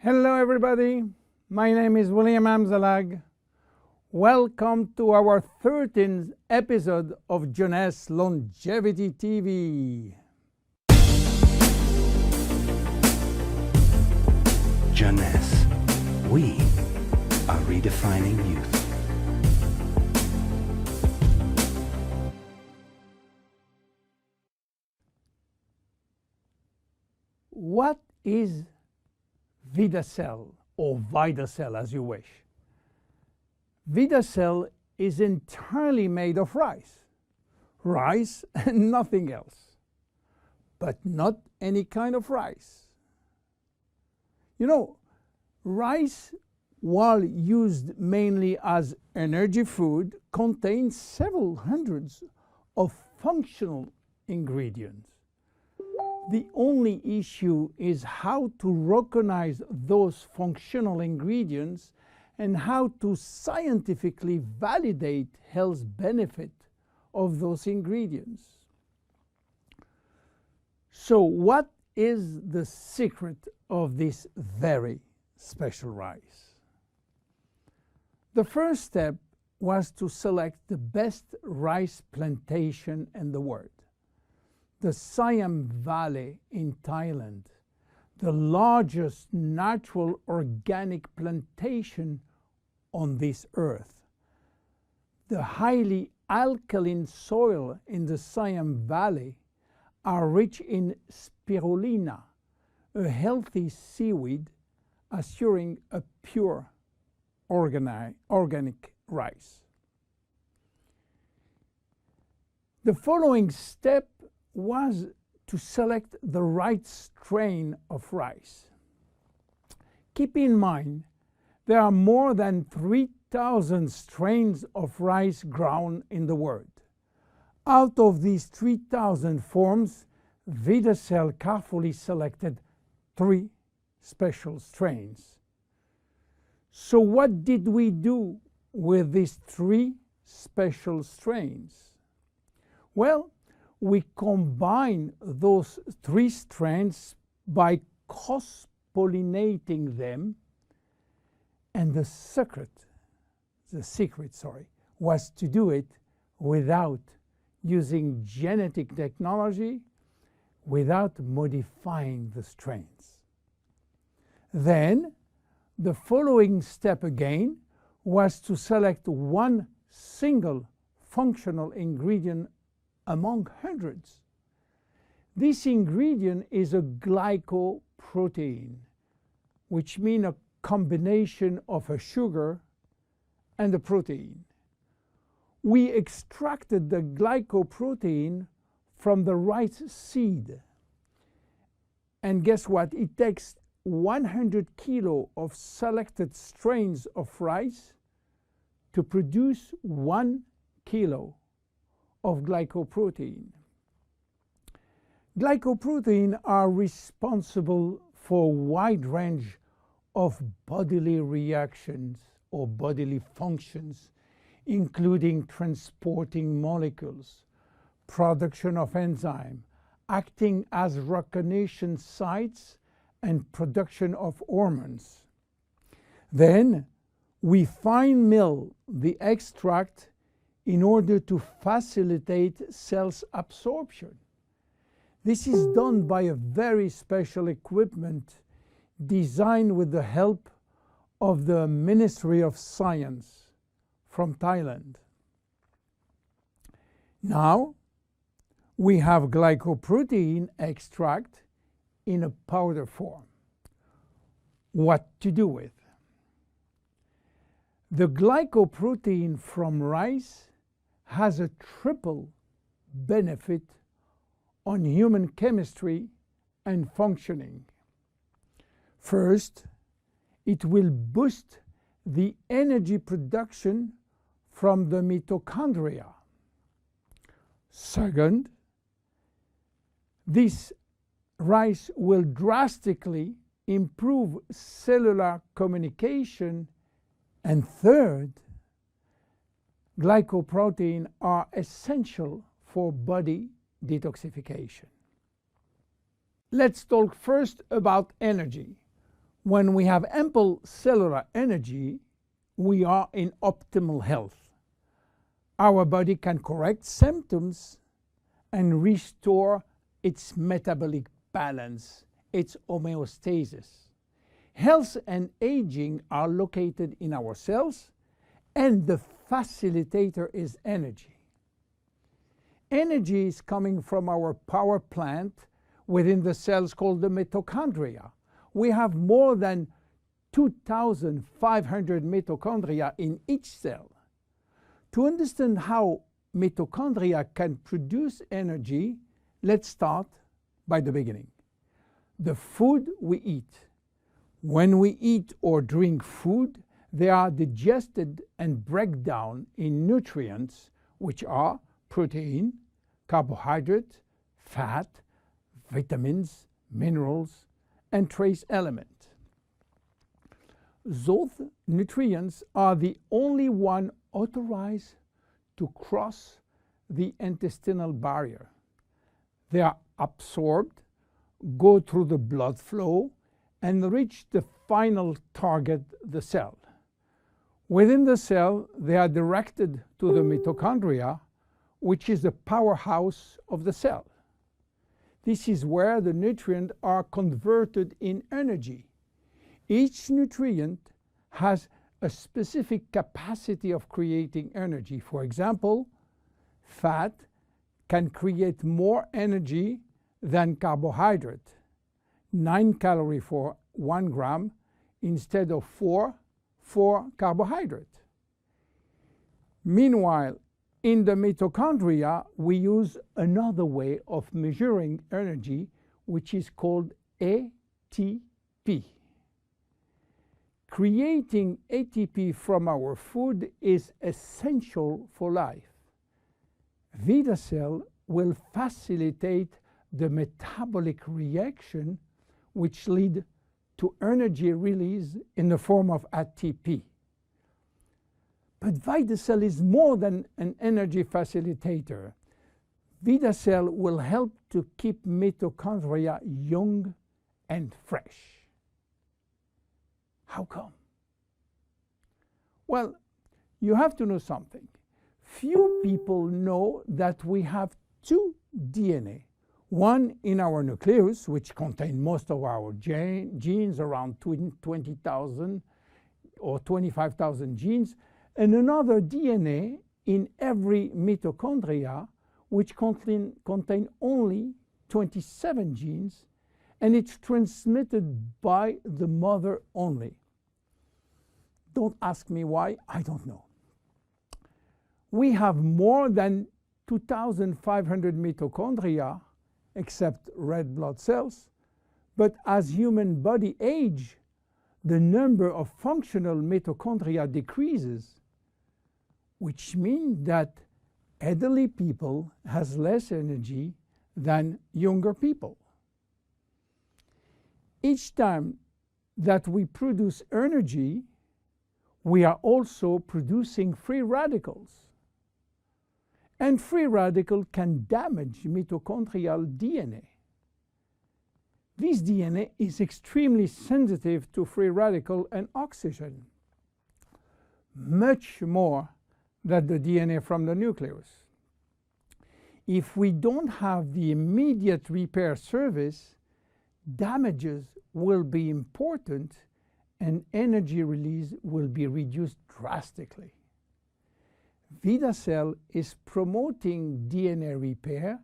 Hello everybody, my name is William Amzalag. Welcome to our 13th episode of Jeunesse Longevity TV. Jeunesse, we are redefining youth. What is Vidacell, or Vidacell as you wish? Vidacell is entirely made of rice. Rice and nothing else. But not any kind of rice. You know, rice, while used mainly as energy food, contains several hundreds of functional ingredients. The only issue is how to recognize those functional ingredients and how to scientifically validate health benefit of those ingredients. So what is the secret of this very special rice? The first step was to select the best rice plantation in the world. The Siam Valley in Thailand, the largest natural organic plantation on this earth. The highly alkaline soil in the Siam Valley are rich in spirulina, a healthy seaweed assuring a pure organic rice. The following step was to select the right strain of rice. Keep in mind, there are more than 3,000 strains of rice grown in the world. Out of these 3,000 forms, Vidacell carefully selected 3 special strains. So what did we do with these 3 special strains? Well, we combine those 3 strains by cross-pollinating them, and the secret was to do it without using genetic technology, without modifying the strains. Then, the following step again was to select one single functional ingredient among hundreds. This ingredient is a glycoprotein, which means a combination of a sugar and a protein. We extracted the glycoprotein from the rice seed. And guess what? It takes 100 kilo of selected strains of rice to produce 1 kilo of glycoprotein. Glycoprotein are responsible for a wide range of bodily reactions or bodily functions, including transporting molecules, production of enzyme, acting as recognition sites, and production of hormones. Then we fine mill the extract in order to facilitate cells absorption. This is done by a very special equipment designed with the help of the Ministry of Science from Thailand. Now we have glycoprotein extract in a powder form. What to do with? The glycoprotein from rice has a triple benefit on human chemistry and functioning. First, it will boost the energy production from the mitochondria. Second, this rice will drastically improve cellular communication. And third, glycoprotein are essential for body detoxification. Let's talk first about energy. When we have ample cellular energy, we are in optimal health. Our body can correct symptoms and restore its metabolic balance, its homeostasis. Health and aging are located in our cells, and the facilitator is energy. Energy is coming from our power plant within the cells called the mitochondria. We have more than 2,500 mitochondria in each cell. To understand how mitochondria can produce energy, let's start by the beginning. The food we eat. When we eat or drink food, they are digested and break down in nutrients, which are protein, carbohydrate, fat, vitamins, minerals, and trace elements. Those nutrients are the only one authorized to cross the intestinal barrier. They are absorbed, go through the blood flow, and reach the final target, the cell. Within the cell, they are directed to the mitochondria, which is the powerhouse of the cell. This is where the nutrients are converted in energy. Each nutrient has a specific capacity of creating energy. For example, fat can create more energy than carbohydrate, 9 calories for 1 gram instead of 4 for carbohydrate. Meanwhile, in the mitochondria, we use another way of measuring energy, which is called ATP. Creating ATP from our food is essential for life. Vidacell will facilitate the metabolic reaction which lead to energy release in the form of ATP. But Vidacell is more than an energy facilitator. Vidacell will help to keep mitochondria young and fresh. How come? Well, you have to know something. Few people know that we have two DNA. One in our nucleus, which contains most of our genes, around 20,000 or 25,000 genes, and another DNA in every mitochondria, which contain only 27 genes, and it's transmitted by the mother only. Don't ask me why, I don't know. We have more than 2,500 mitochondria, except red blood cells, but as human body age, the number of functional mitochondria decreases, which means that elderly people has less energy than younger people. Each time that we produce energy, we are also producing free radicals. And free radical can damage mitochondrial DNA. This DNA is extremely sensitive to free radical and oxygen, much more than the DNA from the nucleus. If we don't have the immediate repair service, damages will be important and energy release will be reduced drastically. Vidacell is promoting DNA repair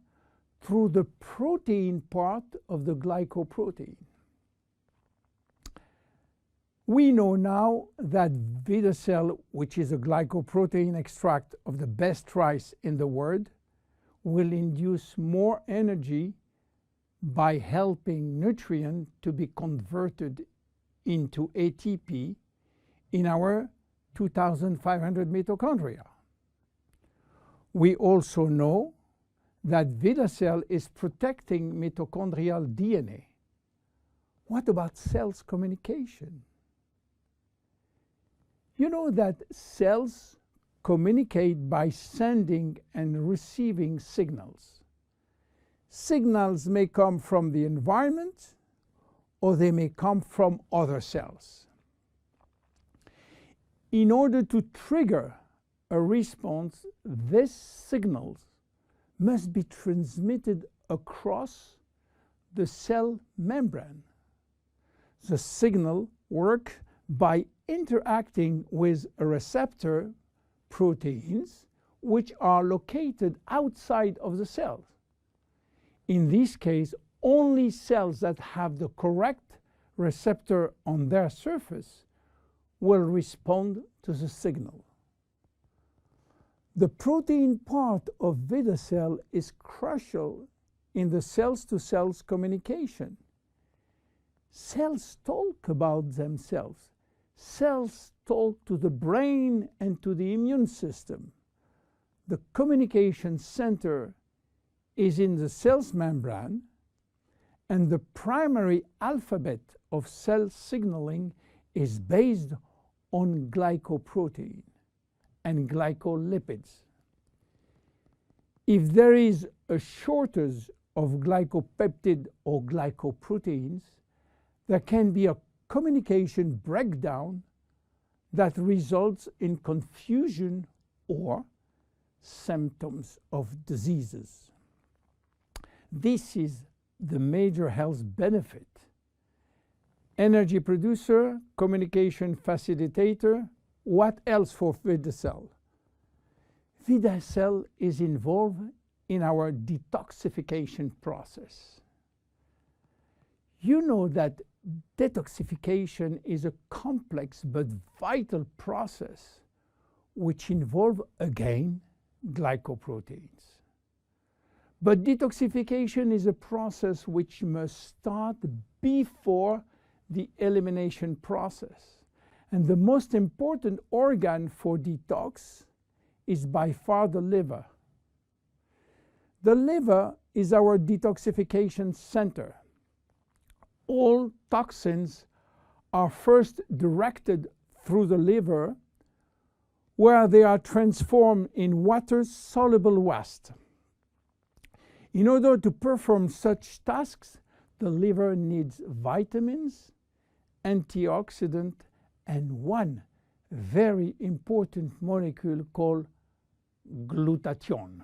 through the protein part of the glycoprotein. We know now that Vidacell, which is a glycoprotein extract of the best rice in the world, will induce more energy by helping nutrients to be converted into ATP in our 2,500 mitochondria. We also know that Vidacell is protecting mitochondrial DNA. What about cells communication? You know that cells communicate by sending and receiving signals. Signals may come from the environment or they may come from other cells. In order to trigger a response, these signals must be transmitted across the cell membrane. The signal works by interacting with a receptor proteins which are located outside of the cell. In this case, only cells that have the correct receptor on their surface will respond to the signal. The protein part of Vidacell is crucial in the cells-to-cells communication. Cells talk about themselves. Cells talk to the brain and to the immune system. The communication center is in the cell's membrane, and the primary alphabet of cell signaling is based on glycoprotein and glycolipids. If there is a shortage of glycopeptide or glycoproteins, there can be a communication breakdown that results in confusion or symptoms of diseases. This is the major health benefit. Energy producer, communication facilitator. What else for Vidacell? Vidacell is involved in our detoxification process. You know that detoxification is a complex but vital process which involves, again, glycoproteins. But detoxification is a process which must start before the elimination process. And the most important organ for detox is by far the liver. The liver is our detoxification center. All toxins are first directed through the liver, where they are transformed in water-soluble waste. In order to perform such tasks, the liver needs vitamins, antioxidants, and one very important molecule called glutathione.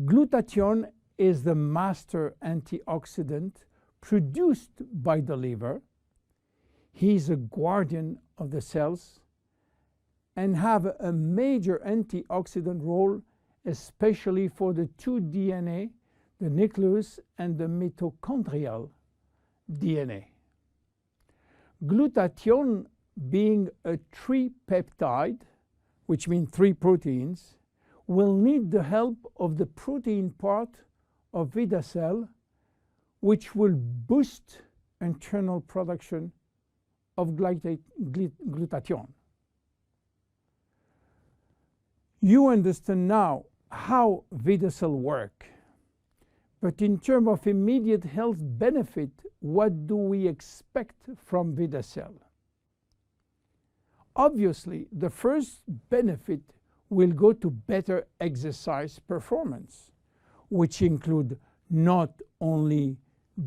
Glutathione is the master antioxidant produced by the liver. He is a guardian of the cells and have a major antioxidant role, especially for the two DNA, the nucleus and the mitochondrial DNA. Glutathione, being a tripeptide, which means 3 proteins, will need the help of the protein part of Vidacell, which will boost internal production of glutathione. You understand now how Vidacell works. But in terms of immediate health benefit, what do we expect from Vidacell? Obviously, the first benefit will go to better exercise performance, which include not only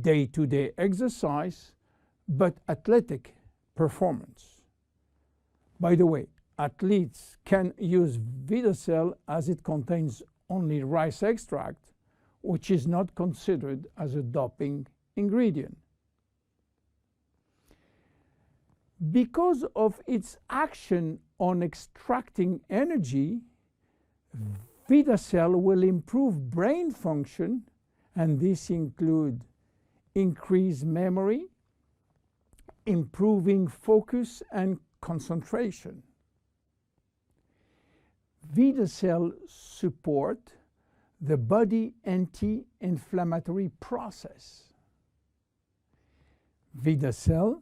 day-to-day exercise, but athletic performance. By the way, athletes can use Vidacell as it contains only rice extract, which is not considered as a doping ingredient. Because of its action on extracting energy, Vidacell will improve brain function, and this includes increased memory, improving focus and concentration. Vidacell supports the body anti-inflammatory process. Vidacell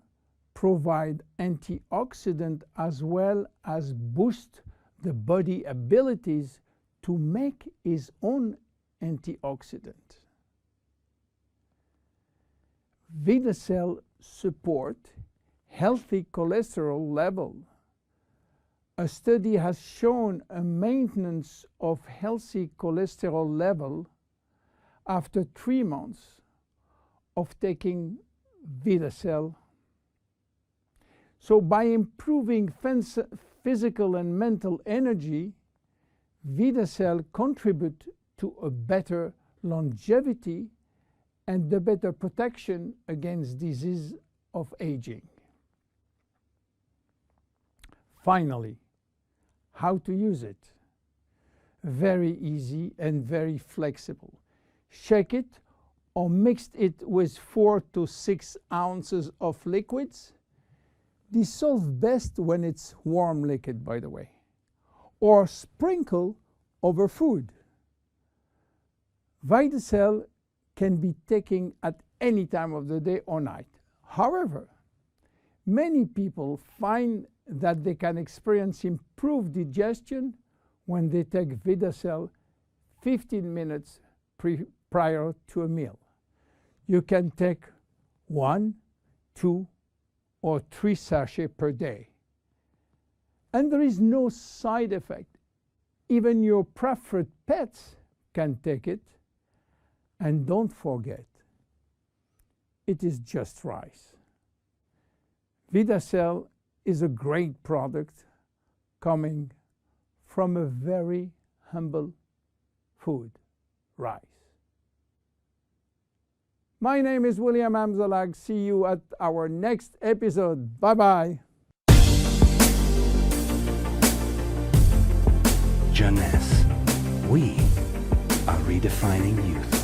provide antioxidant as well as boost the body abilities to make its own antioxidant. Vidacell support healthy cholesterol level. A study has shown a maintenance of healthy cholesterol level after 3 months of taking Vidacell. So by improving physical and mental energy, Vidacell contribute to a better longevity and the better protection against disease of aging. Finally, how to use it? Very easy and very flexible. Shake it or mix it with 4 to 6 ounces of liquids. Dissolve best when it's warm liquid, by the way. Or sprinkle over food. Vidacell can be taken at any time of the day or night. However, many people find that they can experience improved digestion when they take Vidacell 15 minutes prior to a meal. You can take 1, 2, or 3 sachets per day. And there is no side effect. Even your preferred pets can take it. And don't forget, it is just rice. Vidacell is a great product coming from a very humble food, rice. My name is William Amzalag. See you at our next episode. Bye-bye. Jeunesse. We are redefining youth.